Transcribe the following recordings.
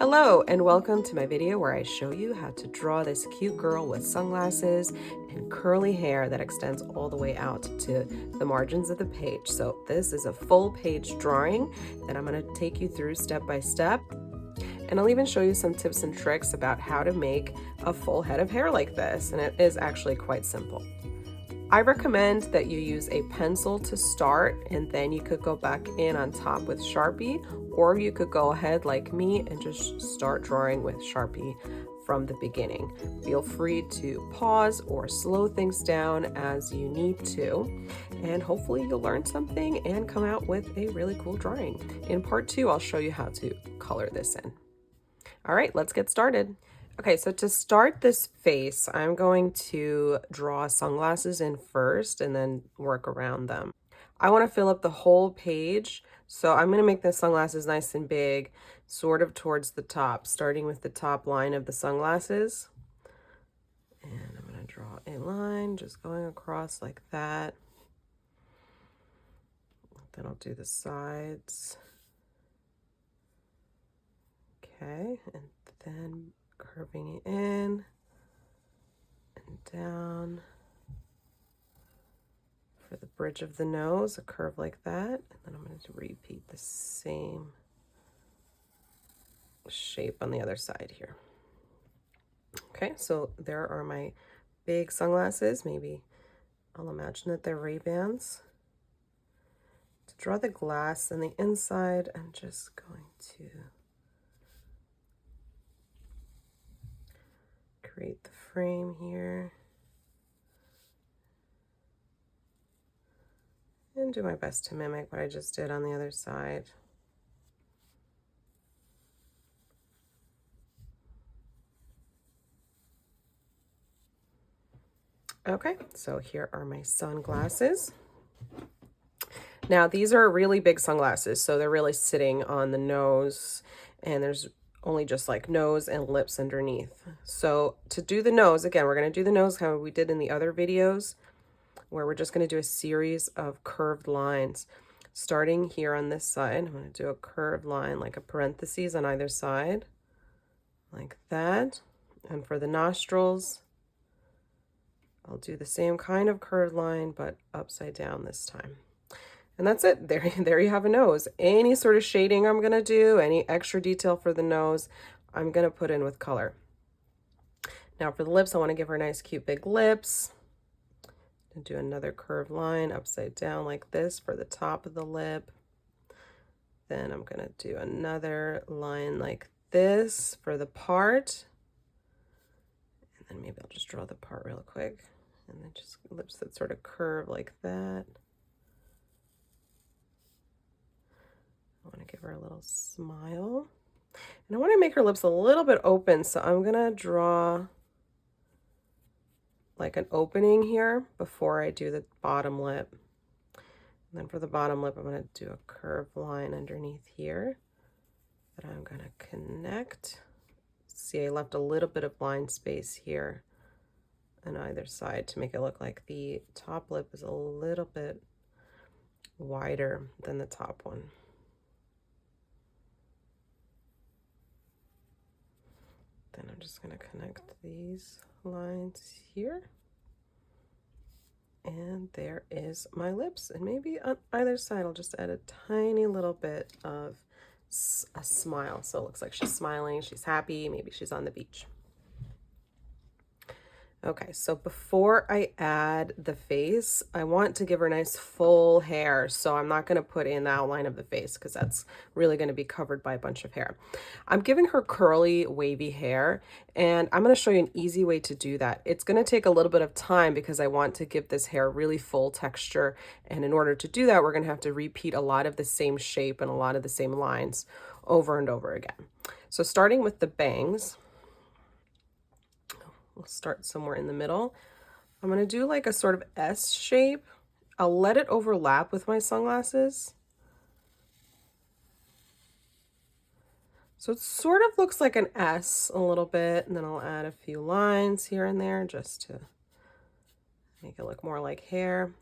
Hello and welcome to my video where I show you how to draw this cute girl with sunglasses and curly hair that extends all the way out to the margins of the page. So this is a full page drawing that I'm going to take you through step by step. And I'll even show you some tips and tricks about how to make a full head of hair like this. And it is actually quite simple. I recommend that you use a pencil to start, and then you could go back in on top with Sharpie, or you could go ahead like me and just start drawing with Sharpie from the beginning. Feel free to pause or slow things down as you need to, and hopefully you'll learn something and come out with a really cool drawing. In part 2, I'll show you how to color this in. All right, let's get started. Okay, so to start this face, I'm going to draw sunglasses in first and then work around them. I want to fill up the whole page, so I'm going to make the sunglasses nice and big, sort of towards the top, starting with the top line of the sunglasses. And I'm going to draw a line just going across like that. Then I'll do the sides. Okay, and then curving it in and down. For the bridge of the nose, a curve like that, and then I'm going to repeat the same shape on the other side here. Okay, so there are my big sunglasses. Maybe I'll imagine that they're Ray-Bans. To draw the glass on the inside, I'm just going to create the frame here and do my best to mimic what I just did on the other side. Okay, so here are my sunglasses. Now these are really big sunglasses, so they're really sitting on the nose, and there's only just like nose and lips underneath. So to do the nose, again, we're going to do the nose how we did in the other videos, where we're just going to do a series of curved lines. Starting here on this side, I'm going to do a curved line, like a parentheses on either side, like that. And for the nostrils, I'll do the same kind of curved line, but upside down this time. And that's it. There you have a nose. Any sort of shading I'm going to do, any extra detail for the nose, I'm going to put in with color. Now for the lips, I want to give her nice, cute, big lips. And do another curved line upside down like this for the top of the lip. Then I'm going to do another line like this for the part. And then maybe I'll just draw the part real quick. And then just lips that sort of curve like that. I want to give her a little smile. And I want to make her lips a little bit open, so I'm going to draw like an opening here before I do the bottom lip. And then for the bottom lip, I'm going to do a curved line underneath here that I'm going to connect. See, I left a little bit of line space here on either side to make it look like the top lip is a little bit wider than the top one. Then I'm just going to connect these lines here. And there is my lips. And maybe on either side, I'll just add a tiny little bit of a smile. So it looks like she's smiling, she's happy, maybe she's on the beach. Okay, so before I add the face, I want to give her nice full hair. So I'm not going to put in the outline of the face because that's really going to be covered by a bunch of hair. I'm giving her curly, wavy hair, and I'm going to show you an easy way to do that. It's going to take a little bit of time because I want to give this hair really full texture. And in order to do that, we're going to have to repeat a lot of the same shape and a lot of the same lines over and over again. So starting with the bangs, we'll start somewhere in the middle. I'm going to do like a sort of S shape. I'll let it overlap with my sunglasses. So it sort of looks like an S a little bit, and then I'll add a few lines here and there just to make it look more like hair.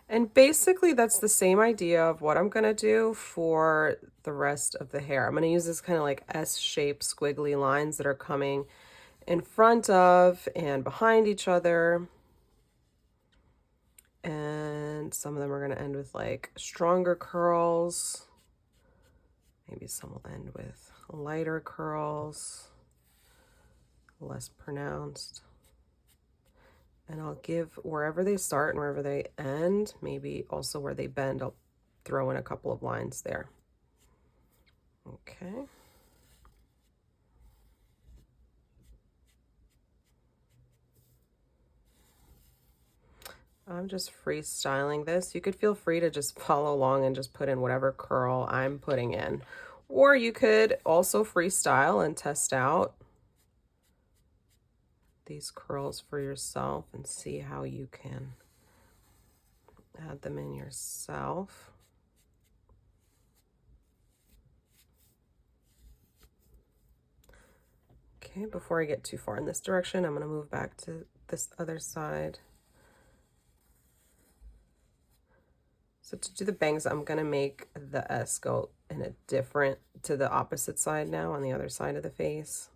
And basically that's the same idea of what I'm gonna do for the rest of the hair. I'm gonna use this kind of like S-shaped squiggly lines that are coming in front of and behind each other. And some of them are gonna end with like stronger curls. Maybe some will end with lighter curls, less pronounced. And I'll give wherever they start and wherever they end, maybe also where they bend, I'll throw in a couple of lines there. Okay. I'm just freestyling this. You could feel free to just follow along and just put in whatever curl I'm putting in. Or you could also freestyle and test out these curls for yourself and see how you can add them in yourself. Okay, before I get too far in this direction, I'm going to move back to this other side. So to do the bangs, I'm going to make the S go in a different, to the opposite side now, on the other side of the face.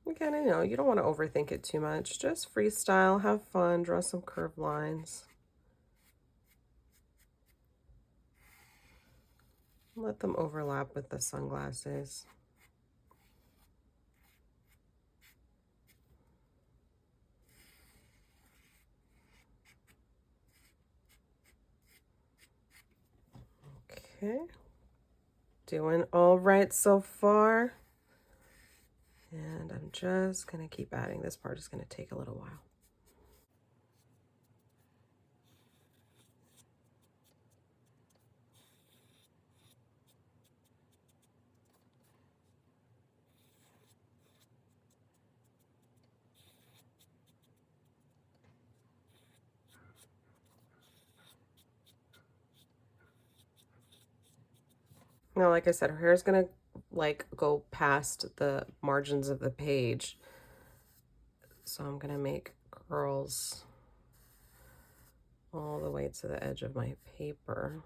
Again, I know you don't want to overthink it too much. Just freestyle, have fun, draw some curved lines. Let them overlap with the sunglasses. Okay. Doing all right so far. And I'm just going to keep adding. This part is going to take a little while. Now, like I said, her hair is going to like go past the margins of the page. So I'm going to make curls all the way to the edge of my paper.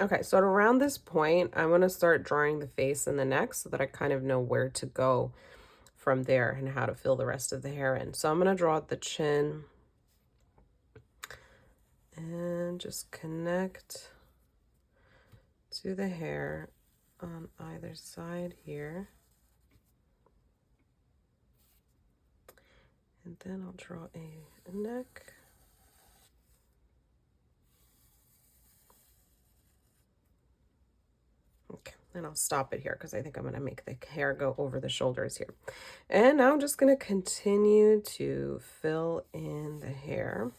Okay, so at around this point, I'm going to start drawing the face and the neck so that I kind of know where to go from there and how to fill the rest of the hair in. So I'm going to draw the chin and just connect to the hair on either side here. And then I'll draw a neck. Okay, and I'll stop it here because I think I'm going to make the hair go over the shoulders here. And now I'm just going to continue to fill in the hair.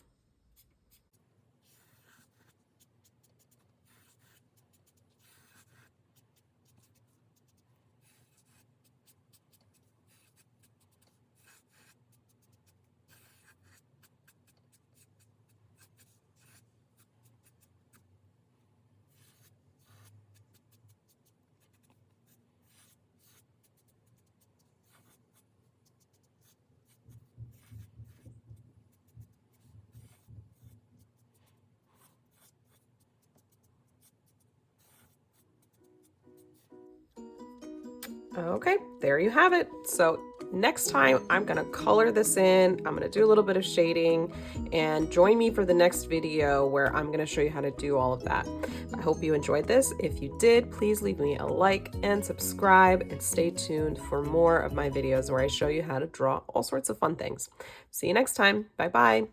Okay, there you have it. So next time I'm gonna color this in, I'm gonna do a little bit of shading, and join me for the next video where I'm gonna show you how to do all of that. I hope you enjoyed this. If you did, please leave me a like and subscribe, and stay tuned for more of my videos where I show you how to draw all sorts of fun things. See you next time. Bye bye.